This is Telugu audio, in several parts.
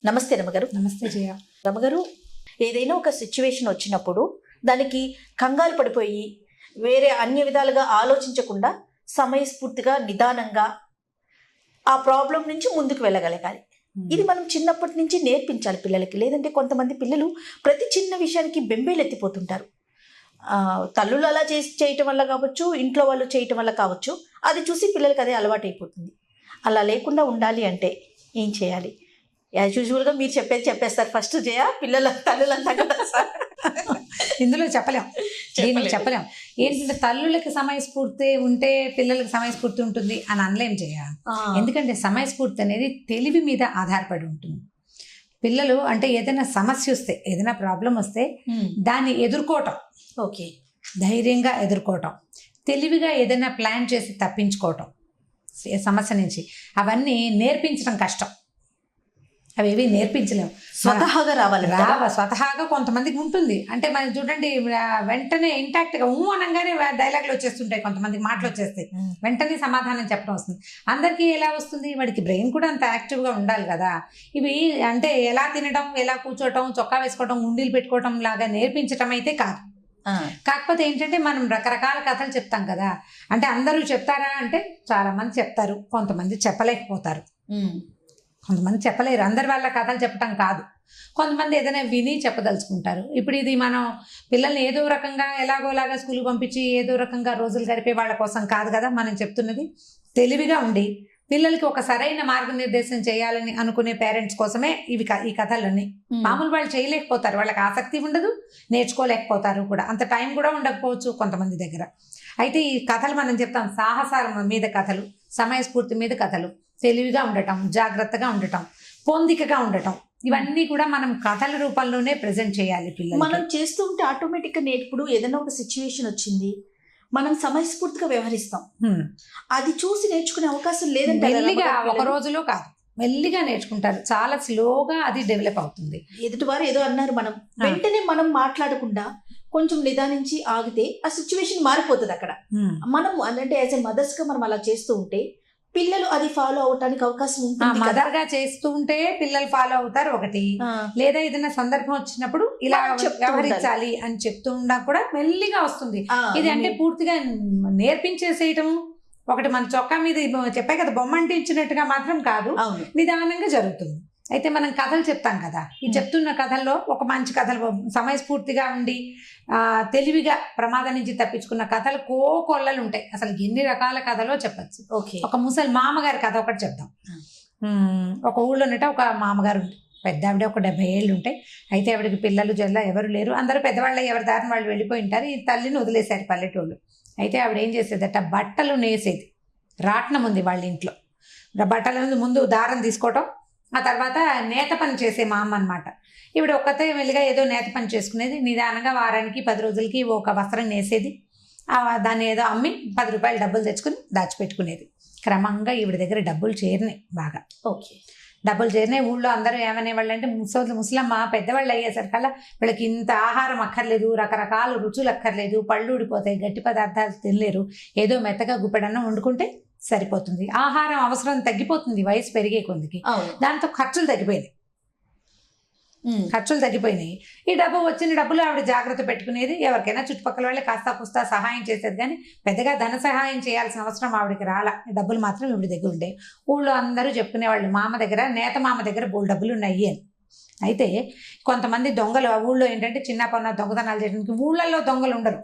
నమస్తే రమగారు. నమస్తే జయ. రమగారు, ఏదైనా ఒక సిచ్యువేషన్ వచ్చినప్పుడు దానికి కంగారు పడిపోయి వేరే అన్ని విధాలుగా ఆలోచించకుండా సమయస్ఫూర్తిగా నిదానంగా ఆ ప్రాబ్లం నుంచి ముందుకు వెళ్ళగలగాలి. ఇది మనం చిన్నప్పటి నుంచి నేర్పించాలి పిల్లలకి. లేదంటే కొంతమంది పిల్లలు ప్రతి చిన్న విషయానికి బెంబేలు ఎత్తిపోతుంటారు. తల్లులు అలా చేయటం వల్ల కావచ్చు, ఇంట్లో వాళ్ళు చేయటం వల్ల కావచ్చు, అది చూసి పిల్లలకి అదే అలవాటు అయిపోతుంది. అలా లేకుండా ఉండాలి అంటే ఏం చేయాలి? యాజ్ యూజువల్గా మీరు చెప్పేస్తారు ఫస్ట్ జయ, పిల్లల తల్లులంతా కదా సార్. ఇందులో చెప్పలేం. ఏంటంటే తల్లులకి సమయస్ఫూర్తి ఉంటే పిల్లలకి సమయస్ఫూర్తి ఉంటుంది అని అనలేం జయ. ఎందుకంటే సమయస్ఫూర్తి అనేది తెలివి మీద ఆధారపడి ఉంటుంది. పిల్లలు అంటే ఏదైనా సమస్య వస్తే, ఏదైనా ప్రాబ్లం వస్తే దాన్ని ఎదుర్కోవటం, ఓకే, ధైర్యంగా ఎదుర్కోవటం, తెలివిగా ఏదైనా ప్లాన్ చేసి తప్పించుకోవటం సమస్య నుంచి, అవన్నీ నేర్పించడం కష్టం. అవేవి నేర్పించలేము, స్వతహాగా స్వతహాగా కొంతమందికి ఉంటుంది. అంటే మనం చూడండి, వెంటనే ఇంటాక్ట్గా అనగానే డైలాగులు వచ్చేస్తుంటాయి, కొంతమందికి మాటలు వచ్చేస్తాయి, వెంటనే సమాధానం చెప్పడం వస్తుంది. అందరికీ ఎలా వస్తుంది? వాడికి బ్రెయిన్ కూడా అంత యాక్టివ్గా ఉండాలి కదా. ఇవి అంటే ఎలా తినడం, ఎలా కూర్చోవటం, చొక్కా వేసుకోవటం, ఉండీలు పెట్టుకోవటం లాగా నేర్పించటం అయితే కాదు. కాకపోతే ఏంటంటే మనం రకరకాల కథలు చెప్తాం కదా. అంటే అందరూ చెప్తారా అంటే చాలా మంది చెప్తారు, కొంతమంది చెప్పలేకపోతారు. కొంతమంది చెప్పలేరు. అందరి వాళ్ళ కథలు చెప్పటం కాదు, కొంతమంది ఏదైనా విని చెప్పదలుచుకుంటారు. ఇప్పుడు ఇది మనం పిల్లల్ని ఏదో రకంగా ఎలాగోలాగా స్కూల్కి పంపించి ఏదో రకంగా రోజులు గడిపే వాళ్ళ కోసం కాదు కదా మనం చెప్తున్నది. తెలివిగా ఉండి పిల్లలకి ఒక సరైన మార్గనిర్దేశం చేయాలని అనుకునే పేరెంట్స్ కోసమే ఈ కథలన్నీ. మామూలు వాళ్ళు చేయలేకపోతారు, వాళ్ళకి ఆసక్తి ఉండదు, నేర్చుకోలేకపోతారు కూడా, అంత టైం కూడా ఉండకపోవచ్చు కొంతమంది దగ్గర. అయితే ఈ కథలు మనం చెప్తాం, సాహసాల మీద కథలు, సమయస్ఫూర్తి మీద కథలు, తెలివిగా ఉండటం, జాగ్రత్తగా ఉండటం, పొందికగా ఉండటం, ఇవన్నీ కూడా మనం కథల రూపంలోనే ప్రజెంట్ చేయాలి పిల్లలు. మనం చేస్తూ ఉంటే ఆటోమేటిక్గా నేర్పుడు ఏదైనా ఒక సిచ్యువేషన్ వచ్చింది, మనం సమయస్ఫూర్తిగా వ్యవహరిస్తాం. అది చూసి నేర్చుకునే అవకాశం లేదంటే మెల్లిగా ఒక రోజులో కాదు, మెల్లిగా నేర్చుకుంటారు, చాలా స్లోగా అది డెవలప్ అవుతుంది. ఎదుటివారు ఏదో అన్నారు, మనం వెంటనే మనం మాట్లాడకుండా కొంచెం నిదానించి ఆగితే ఆ సిచ్యువేషన్ మారిపోతుంది. అక్కడ మనం అంటే యాజ్ ఎ మదర్స్ గా మనం అలా చేస్తూ ఉంటే పిల్లలు అది ఫాలో అవటానికి అవకాశం ఉంటుంది. మదర్ గా చేస్తూ ఉంటే పిల్లలు ఫాలో అవుతారు ఒకటి, లేదా ఏదైనా సందర్భం వచ్చినప్పుడు ఇలా వ్యవహరించాలి అని చెప్తూ ఉన్నా కూడా మెల్లిగా వస్తుంది. ఇది అంటే పూర్తిగా నేర్పించేసేయటం ఒకటి, మన చొక్కా మీద చెప్పే కదా బొమ్మ అంటించినట్టుగా మాత్రం కాదు, నిదానంగా జరుగుతుంది. అయితే మనం కథలు చెప్తాం కదా, ఈ చెప్తున్న కథల్లో ఒక మంచి కథలు సమయస్ఫూర్తిగా ఉండి తెలివిగా ప్రమాదం నుంచి తప్పించుకున్న కథలు కోకొల్లలు ఉంటాయి. అసలు ఎన్ని రకాల కథలో చెప్పచ్చు. ఒక ముసలి మామగారి కథ ఒకటి చెప్తాం. ఒక ఊళ్ళోనట ఒక మామగారు ఉంది, పెద్ద ఆవిడ, ఒక 70 ఏళ్ళు ఉంటాయి. అయితే ఆవిడకి పిల్లలు జల్ల ఎవరు లేరు, అందరూ పెద్దవాళ్ళు, ఎవరి దారిని వాళ్ళు వెళ్ళిపోయి ఉంటారు. ఈ తల్లిని వదిలేశారు పల్లెటూళ్ళు. అయితే ఆవిడ ఏం చేసేదట, బట్టలు నేసేది. రాట్నం ఉంది వాళ్ళ ఇంట్లో, బట్టల ముందు దారం తీసుకోవటం, ఆ తర్వాత నేత పని చేసే మా అమ్మ అనమాట. ఇప్పుడు ఒక్కతే మెల్లిగా ఏదో నేత పని చేసుకునేది, నిదానంగా వారానికి 10 రోజులకి ఒక వస్త్రం నేసేది. దాన్ని ఏదో అమ్మి 10 రూపాయలు డబ్బులు తెచ్చుకుని దాచిపెట్టుకునేది. క్రమంగా ఈవిడ దగ్గర డబ్బులు చేరినాయి, బాగా డబ్బులు చేరినాయి. ఊళ్ళో అందరూ ఏమనేవాళ్ళు అంటే, ముసలమ్మ పెద్దవాళ్ళు అయ్యేసరికల్లా వీళ్ళకి ఇంత ఆహారం అక్కర్లేదు, రకరకాల రుచులు అక్కర్లేదు, పళ్ళు ఊడిపోతాయి, గట్టి పదార్థాలు తినలేరు, ఏదో మెత్తగా గుప్పెడన్నా వండుకుంటే సరిపోతుంది, ఆహారం అవసరం తగ్గిపోతుంది వయసు పెరిగే కొద్దికి. దాంతో ఖర్చులు తగ్గిపోయినాయి. ఈ వచ్చిన డబ్బులు ఆవిడ జాగ్రత్త పెట్టుకునేది. ఎవరికైనా చుట్టుపక్కల వాళ్ళే కాస్తా పుస్తా సహాయం చేసేది, కానీ పెద్దగా ధన సహాయం చేయాల్సిన అవసరం ఆవిడకి రాలా. డబ్బులు మాత్రం ఈవిడ దగ్గర ఉండే. ఊళ్ళో అందరూ చెప్పుకునేవాళ్ళు, మామ దగ్గర, నేత మామ దగ్గర బోల్ డబ్బులు ఉన్నాయి అని. అయితే కొంతమంది దొంగలు ఆ ఊళ్ళో ఏంటంటే చిన్న పన్న దొంగతనాలు చేయడానికి, ఊళ్ళల్లో దొంగలు ఉండరు.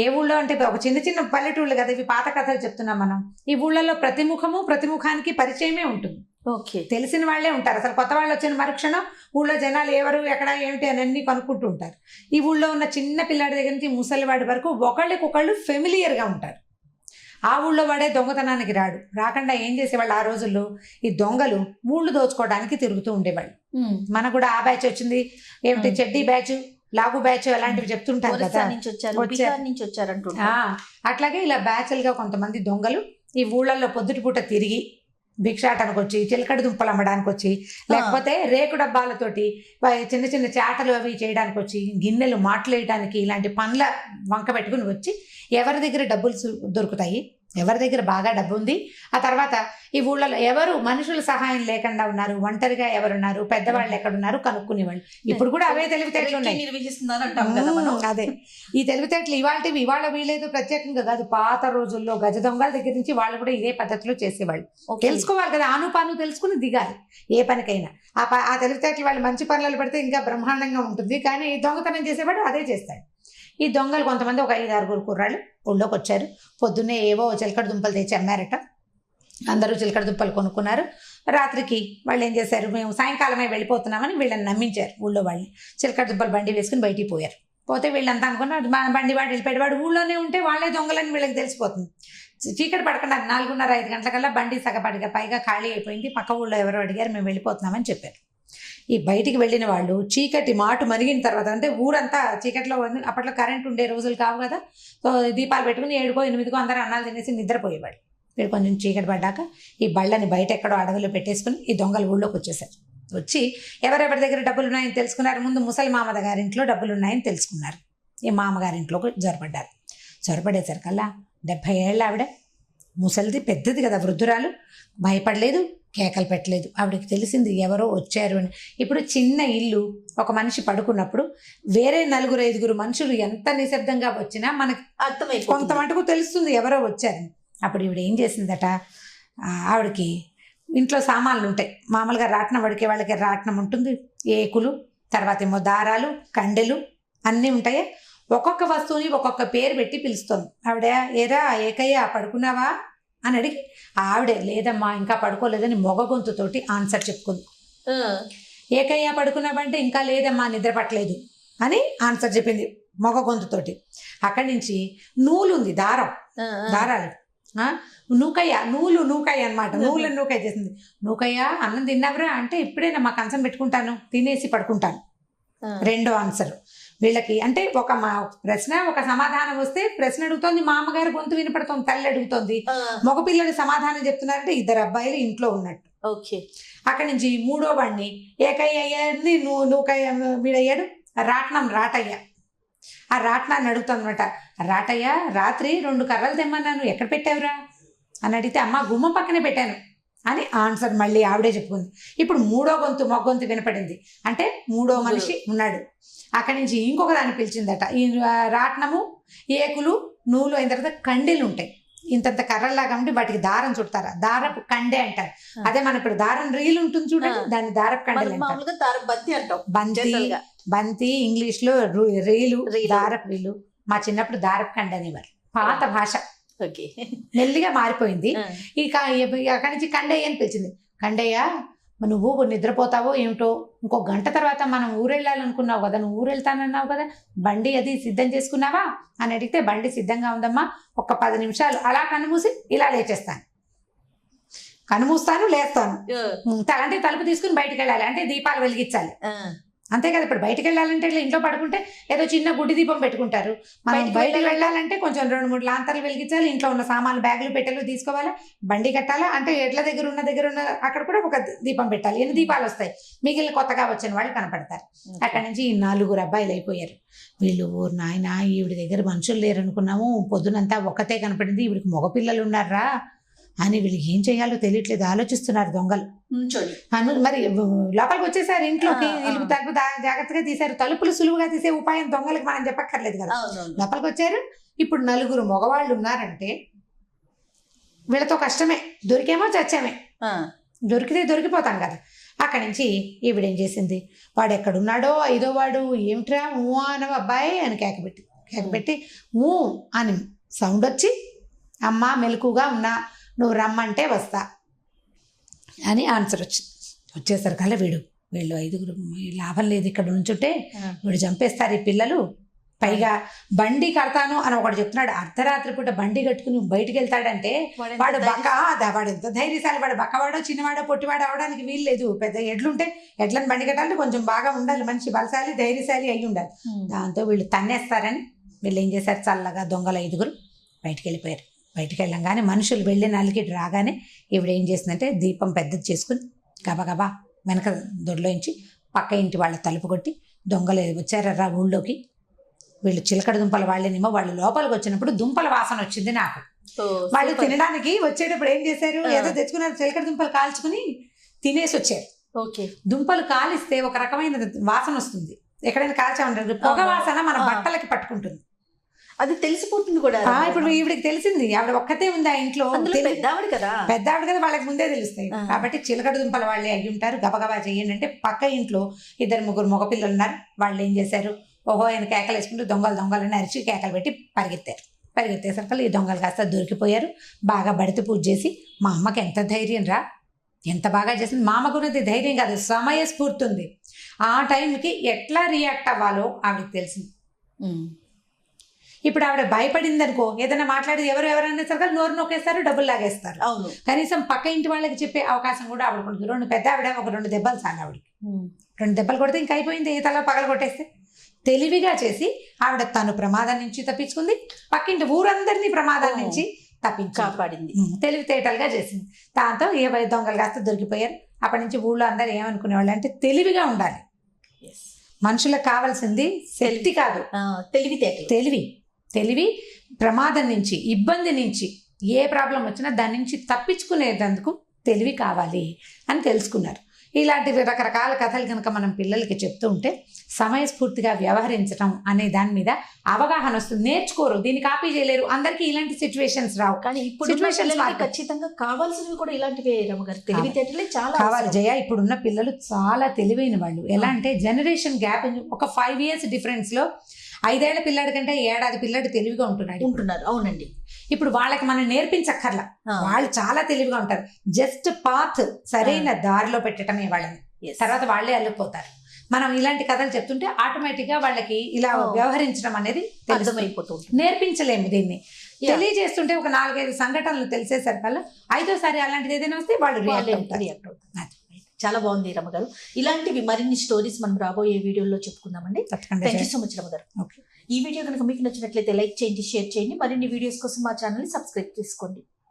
ఏ ఊళ్ళో అంటే ఒక చిన్న పల్లెటూళ్ళు కదా, ఇవి పాత కథలు చెప్తున్నాం మనం. ఈ ఊళ్ళల్లో ప్రతిముఖానికి పరిచయమే ఉంటుంది. తెలిసిన వాళ్ళే ఉంటారు. అసలు కొత్త వాళ్ళు వచ్చిన మరుక్షణం ఊళ్ళో జనాలు ఎవరు, ఎక్కడ, ఏమిటి అని అన్ని కనుక్కుంటూ ఉంటారు. ఈ ఊళ్ళో ఉన్న చిన్న పిల్లాడి దగ్గర నుంచి ముసలివాడి వరకు ఒకళ్ళకొకళ్ళు ఫెమిలియర్గా ఉంటారు. ఆ ఊళ్ళో వాడే దొంగతనానికి రాకుండా ఏం చేసేవాళ్ళు ఆ రోజుల్లో, ఈ దొంగలు ఊళ్ళు దోచుకోవడానికి తిరుగుతూ ఉండేవాళ్ళు. మనకు కూడా ఆ బ్యాచ్ వచ్చింది, ఏమిటి చెడ్డీ బ్యాచ్, లాగు బ్యాచ్, అలాంటివి చెప్తుంటారు కదా, అట్లాగే ఇలా బ్యాచ్లుగా కొంతమంది దొంగలు ఈ ఊళ్ళల్లో పొద్దుటిపూట తిరిగి భిక్షాటనకు వచ్చి, చిలకడ దుంపలు అమ్మడానికి వచ్చి, లేకపోతే రేకు డబ్బాలతోటి చిన్న చిన్న చాటలు అవి చేయడానికి వచ్చి, గిన్నెలు మాటలేయడానికి, ఇలాంటి పనుల వంక పెట్టుకుని వచ్చి ఎవరి దగ్గర డబ్బులు దొరుకుతాయి, ఎవరి దగ్గర బాగా డబ్బు ఉంది, ఆ తర్వాత ఈ ఊళ్ళలో ఎవరు మనుషుల సహాయం లేకుండా ఉన్నారు, ఒంటరిగా ఎవరున్నారు, పెద్దవాళ్ళు ఎక్కడున్నారు కనుక్కునేవాళ్ళు. ఇప్పుడు కూడా అవే తెలివితేటలు ఉన్నాయి. అదే ఈ తెలివితేటలు ఇవాళ వీళ్ళేదో ప్రత్యేకంగా కాదు, పాత రోజుల్లో గజ దొంగల దగ్గర నుంచి వాళ్ళు కూడా ఇదే పద్ధతిలో చేసేవాళ్ళు. తెలుసుకోవాలి కదా, ఆనుపాను తెలుసుకుని దిగాలి ఏ పనికైనా. ఆ తెలివితేటలు వాళ్ళు మంచి పనులు పెడితే ఇంకా బ్రహ్మాండంగా ఉంటుంది. కానీ దొంగతనం చేసేవాడు అదే చేస్తాడు. ఈ దొంగలు కొంతమంది ఒక 5-6 కుర్రాళ్ళు ఊళ్ళోకి వచ్చారు. పొద్దున్నే ఏవో చిలకడ దుంపలు తెచ్చి అమ్మారట. అందరూ చిలకడ దుంపలు కొనుక్కున్నారు. రాత్రికి వాళ్ళు ఏం చేశారు, మేము సాయంకాలమే వెళ్ళిపోతున్నామని వీళ్ళని నమ్మించారు. ఊళ్ళో వాళ్ళని చిలకడ దుంపలు బండి వేసుకుని బయటికి పోయారు. పోతే వీళ్ళంతా అనుకున్నారు బండి వాడు వెళ్ళిపోయాడు, ఊళ్ళోనే ఉంటే వాళ్ళే దొంగలని వీళ్ళకి తెలిసిపోతుంది. చీకటి పడకుండా 4:30-5 గంటలకల్లా బండి సగపడిగా పైగా ఖాళీ అయిపోయింది. పక్క ఊళ్ళో ఎవరో అడిగారు, మేము వెళ్ళిపోతున్నామని చెప్పారు. ఈ బయటికి వెళ్ళిన వాళ్ళు చీకటి మాటు మరిగిన తర్వాత, అంటే ఊరంతా చీకట్లో అప్పట్లో కరెంట్ ఉండే రోజులు కావు కదా, సో దీపాలు పెట్టుకుని 7-8 అందరూ అన్నాలు తినేసి నిద్రపోయేవాడు. వీళ్ళు కొంచెం చీకటి పడ్డాక ఈ బళ్ళని బయట ఎక్కడో అడవిలో పెట్టేసుకుని ఈ దొంగలు ఊళ్ళోకి వచ్చేసారు. వచ్చి ఎవరెవరి దగ్గర డబ్బులు ఉన్నాయని తెలుసుకున్నారు. ముందు ముసలి మామ గారింట్లో డబ్బులు ఉన్నాయని తెలుసుకున్నారు. ఈ మామగారింట్లోకి జ్వరపడ్డారు. జ్వరపడేసరికల్లా 70 ఏళ్ళ ఆవిడ, ముసలిది పెద్దది కదా, వృద్ధురాలు, భయపడలేదు, కేకలు పెట్టలేదు. ఆవిడకి తెలిసింది ఎవరో వచ్చారు అని. ఇప్పుడు చిన్న ఇల్లు, ఒక మనిషి పడుకున్నప్పుడు వేరే 4-5 మనుషులు ఎంత నిశ్శబ్దంగా వచ్చినా మనకు అర్థమైపోతుంది, కొంత మటుకు తెలుస్తుంది ఎవరో వచ్చారని. అప్పుడు ఈవిడ ఏం చేసిందట, ఆవిడకి ఇంట్లో సామాన్లు ఉంటాయి. మామూలుగా రాట్నం వడికే వాళ్ళకి రాట్నం ఉంటుంది, ఏకులు, తర్వాత ఏమో దారాలు, కండెలు అన్నీ ఉంటాయి. ఒక్కొక్క వస్తువుని ఒక్కొక్క పేరు పెట్టి పిలుస్తుంది. ఆవిడ ఏరా ఏకయ్య పడుకున్నావా అని అడిగి, ఆవిడే లేదమ్మా ఇంకా పడుకోలేదని మొగ గొంతుతోటి ఆన్సర్ చెప్పుకుంది. ఏకయ్య పడుకున్నావంటే ఇంకా లేదమ్మా నిద్ర పట్టలేదు అని ఆన్సర్ చెప్పింది మొగ గొంతుతోటి. అక్కడి నుంచి నూలు ఉంది, దారాలు, నూకయ్య నూకయ్య అనమాట, నూలు నూకయ్య చేసింది. నూకయ్య అన్నం తిన్నావురా అంటే ఇప్పుడేనా మా కంచం పెట్టుకుంటాను, తినేసి పడుకుంటాను. రెండో ఆన్సర్ వీళ్ళకి. అంటే ఒక ప్రశ్న ఒక సమాధానం వస్తే ప్రశ్న అడుగుతోంది, మా అమ్మగారు గొంతు వినపడుతోంది, తల్లి అడుగుతోంది. మగపిల్లడు సమాధానం చెప్తున్నారంటే 2 అబ్బాయిలు ఇంట్లో ఉన్నట్టు. అక్కడి నుంచి మూడో వాడిని ఏకయ్య అయ్యింది, నూకయ్య వీడయ్యాడు. రాటయ్య. ఆ రాట్నాన్ని అడుగుతుందన్నమాట. రాటయ్య రాత్రి 2 కర్రలు తెమ్మన్నాను, ఎక్కడ పెట్టావురా అని అడిగితే, అమ్మ గుమ్మం పక్కనే పెట్టాను అని ఆన్సర్ మళ్ళీ ఆవిడే చెప్పుకుంది. ఇప్పుడు మూడో గొంతు మొగ గొంతు వినపడింది, అంటే మూడో మనిషి ఉన్నాడు. అక్కడి నుంచి ఇంకొక దాన్ని పిలిచిందట. ఈ రాట్నము, ఏకులు, నూలు అయిన తర్వాత కండెలు ఉంటాయి, ఇంతంత కర్రల్లాగా ఉండి వాటికి దారం చుడతారు, దారపు కండె అంటారు. అదే మన ఇప్పుడు దారం రీలు ఉంటుంది చూడండి, దాన్ని దారపు కండెలు అంటారు. బంతి ఇంగ్లీష్ లో రీలు, దారపు రీలు. మా చిన్నప్పుడు దారపు కండె అనేవారు. పాత భాష మెల్లిగా మారిపోయింది. అక్కడి నుంచి కండయ్య అని పిలిచింది. కండయ్య నువ్వు నిద్రపోతావో ఏమిటో, ఇంకో గంట తర్వాత మనం ఊరెళ్ళాలనుకున్నావు కదా, నువ్వు ఊరెళ్తానన్నావు కదా, బండి అది సిద్ధం చేసుకున్నావా అని అడిగితే, బండి సిద్ధంగా ఉందమ్మా, ఒక 10 నిమిషాలు అలా కన్నుమూసి ఇలా లేచేస్తాను, కన్నుమూస్తాను లేస్తాను, అంటే తలుపు తీసుకుని బయటకు వెళ్ళాలి, అంటే దీపాలు వెలిగించాలి, అంతే కదా. ఇప్పుడు బయటకు వెళ్ళాలంటే ఇట్లా ఇంట్లో పడుకుంటే ఏదో చిన్న గుడ్డి దీపం పెట్టుకుంటారు. మనం బయటకు వెళ్ళాలంటే కొంచెం 2-3 లాంతర్లు వెలిగించాలి, ఇంట్లో ఉన్న సామాన్లు బ్యాగులు పెట్టెలు తీసుకోవాలి, బండి కట్టాలా, అంటే ఎడ్ల దగ్గర ఉన్న అక్కడ కూడా ఒక దీపం పెట్టాలి. 8 దీపాలు వస్తాయి, మిగిలిన కొత్తగా వచ్చిన వాళ్ళు కనపడతారు. అక్కడి నుంచి 4 అబ్బాయిలు అయిపోయారు. వీళ్ళు ఊరు నాయన ఈవిడి దగ్గర మనుషులు లేరు అనుకున్నాము, పొద్దునంతా ఒక్కతే కనపడింది, ఈవిడికి మగపిల్లలు ఉన్నారా అని వీళ్ళు ఏం చేయాలో తెలియట్లేదు, ఆలోచిస్తున్నారు దొంగలు. మరి లోపలికి వచ్చేసారు, ఇంట్లోకి ఇల్లు తలుపు జాగ్రత్తగా తీశారు. తలుపులు సులువుగా తీసే ఉపాయం దొంగలకు మనం చెప్పక్కర్లేదు కదా. లోపలికి వచ్చారు. ఇప్పుడు 4 మగవాళ్ళు ఉన్నారంటే వీళ్ళతో కష్టమే, దొరికేమో చచ్చామే, దొరికితే దొరికిపోతాం కదా. అక్కడి నుంచి ఈవిడేం చేసింది, వాడు ఎక్కడున్నాడో 5వ వాడు, ఏమిట్రా ఊ అనవ అబ్బాయి అని కేకపెట్టి ఊ అని సౌండ్ వచ్చి, అమ్మ మెలకుగా ఉన్నా, నువ్వు రమ్మంటే వస్తా అని ఆన్సర్ వచ్చింది. వచ్చేసరికల్లా వీళ్ళు 5 లాభం లేదు, ఇక్కడ నుంచుంటే వీడు చంపేస్తారు ఈ పిల్లలు, పైగా బండి కడతాను అని ఒకటి చెప్తున్నాడు. అర్ధరాత్రి పూట బండి కట్టుకుని బయటికి వెళ్తాడంటే వాడు వాడు ఎంత ధైర్యశాలి, వాడు బక్కవాడో చిన్నవాడో పొట్టివాడో అవడానికి వీలు లేదు. పెద్ద ఎడ్లుంటే ఎడ్లను బండి కట్టాలంటే కొంచెం బాగా ఉండాలి, మనిషి బలశాలి ధైర్యశాలి అయి ఉండాలి. దాంతో వీళ్ళు తన్నేస్తారని వీళ్ళు ఏం చేశారు, చల్లగా దొంగలు 5 బయటికి వెళ్ళిపోయారు. బయటికి వెళ్ళంగానే మనుషులు వెళ్ళి నలిగిటి రాగానే ఈవిడ ఏం చేసిందంటే, దీపం పెద్దది చేసుకుని గబగబా వెనక దొడ్లోంచి పక్క ఇంటి వాళ్ళ తలుపు కొట్టి, దొంగలు వచ్చారా ఊళ్ళోకి, వీళ్ళు చిలకడ దుంపల వాళ్ళేనేమో, వాళ్ళు లోపలికి వచ్చినప్పుడు దుంపల వాసన వచ్చింది నాకు, వాళ్ళు తినడానికి వచ్చేటప్పుడు ఏం చేశారు, ఏదో తెచ్చుకున్నారు, చిలకడ దుంపలు కాల్చుకుని తినేసి వచ్చారు. ఓకే. దుంపలు కాలిస్తే ఒక రకమైన వాసన వస్తుంది, ఎక్కడైనా కాల్చామంటారు, పొగ వాసన మన బట్టలకి పట్టుకుంటుంది, అది తెలిసిపోతుంది కూడా. ఇప్పుడు ఈవిడికి తెలిసింది, ఆవిడ ఒక్కతే ఉంది ఆ ఇంట్లో, పెద్దావిడ కదా, వాళ్ళకి ముందే తెలుస్తాయి కాబట్టి చిలకడ దుంపలు వాళ్ళే అయ్యి ఉంటారు, గబగబా చెయ్యండి అంటే పక్క ఇంట్లో 2-3 మగపిల్లలు ఉన్నారు. వాళ్ళు ఏం చేశారు, ఓహో ఆయన కేకలు వేసుకుంటూ దొంగలని అరిచి కేకలు పెట్టి పరిగెత్తేసరికి ఈ దొంగలు కాస్త దొరికిపోయారు. బాగా బడితే పూజ చేసి, మా అమ్మకి ఎంత ధైర్యం రా, ఎంత బాగా చేసింది, మా అమ్మ గురించి ధైర్యం కాదు సమయస్ఫూర్తి ఉంది. ఆ టైంకి ఎట్లా రియాక్ట్ అవ్వాలో ఆవిడకి తెలిసింది. ఇప్పుడు ఆవిడ భయపడింది అనుకో, ఏదైనా మాట్లాడి ఎవరైనా సరే నోరు నొక్కేస్తారు, డబ్బులు లాగేస్తారు. అవును. కనీసం పక్క ఇంటి వాళ్ళకి చెప్పే అవకాశం కూడా ఆవిడకు ఉంటుంది. 2 పెద్ద ఆవిడ, ఒక 2 దెబ్బలు చాలు ఆవిడకి. 2 దెబ్బలు కొడితే ఇంకా అయిపోయింది, ఏ తల పగల కొట్టేస్తే. తెలివిగా చేసి ఆవిడ తను ప్రమాదం నుంచి తప్పించుకుంది, పక్కింటి ఊరందరినీ ప్రమాదం నుంచి కాపాడింది. తెలివితేటలుగా చేసింది. దాంతో ఏ దొంగలు కాస్త దొరికిపోయారు. అప్పటి నుంచి ఊళ్ళో అందరు ఏమనుకునేవాళ్ళు అంటే తెలివిగా ఉండాలి. మనుషులకు కావాల్సింది శక్తి కాదు, తెలివి. ప్రమాదం నుంచి, ఇబ్బంది నుంచి, ఏ ప్రాబ్లం వచ్చినా దాని నుంచి తప్పించుకునేందుకు తెలివి కావాలి అని తెలుసుకున్నారు. ఇలాంటి రకరకాల కథలు కనుక మనం పిల్లలకి చెప్తూ ఉంటే సమయస్ఫూర్తిగా వ్యవహరించడం అనే దాని మీద అవగాహన వస్తుంది. నేర్చుకోరు, దీన్ని కాపీ చేయలేరు, అందరికీ ఇలాంటి సిచ్యువేషన్స్ రావు. కానీ ఇప్పుడు ఖచ్చితంగా కావాల్సినవి కూడా ఇలాంటివే రమ్మగారు, తెలివితేటలే చాలా కావాలి జయ. ఇప్పుడున్న పిల్లలు చాలా తెలివైన వాళ్ళు. ఎలా అంటే జనరేషన్ గ్యాప్, ఒక 5 years డిఫరెన్స్ లో 5 ఏళ్ల పిల్లాడి కంటే 1 ఏడాది పిల్లాడు తెలివిగా ఉంటున్నారు. అవునండి. ఇప్పుడు వాళ్ళకి మనం నేర్పించక్కర్లా, వాళ్ళు చాలా తెలివిగా ఉంటారు. జస్ట్ పాత్, సరైన దారిలో పెట్టడమే వాళ్ళని, తర్వాత వాళ్ళే అల్లుకుపోతారు. మనం ఇలాంటి కథలు చెప్తుంటే ఆటోమేటిక్ గా వాళ్ళకి ఇలా వ్యవహరించడం అనేది అర్థమైపోతుంది. నేర్పించలేము దీన్ని, తెలియజేస్తుంటే ఒక 4-5 సంఘటనలు తెలిసేసరికల్లా 5వ సారి అలాంటిది ఏదైనా వస్తే వాళ్ళు రియాక్ట్ అవుతారు. చాలా బాగుంది రమ్మగారు. ఇలాంటివి మరిన్ని స్టోరీస్ మనం రాబోయే వీడియోలో చెప్పుకుందామండి. థ్యాంక్ యూ సో మచ్ రమ్మగారు. ఈ వీడియో కనుక మీకు నచ్చినట్లయితే లైక్ చేయండి, షేర్ చేయండి. మరిన్ని వీడియోస్ కోసం మా ఛానల్ ని సబ్స్క్రైబ్ చేసుకోండి.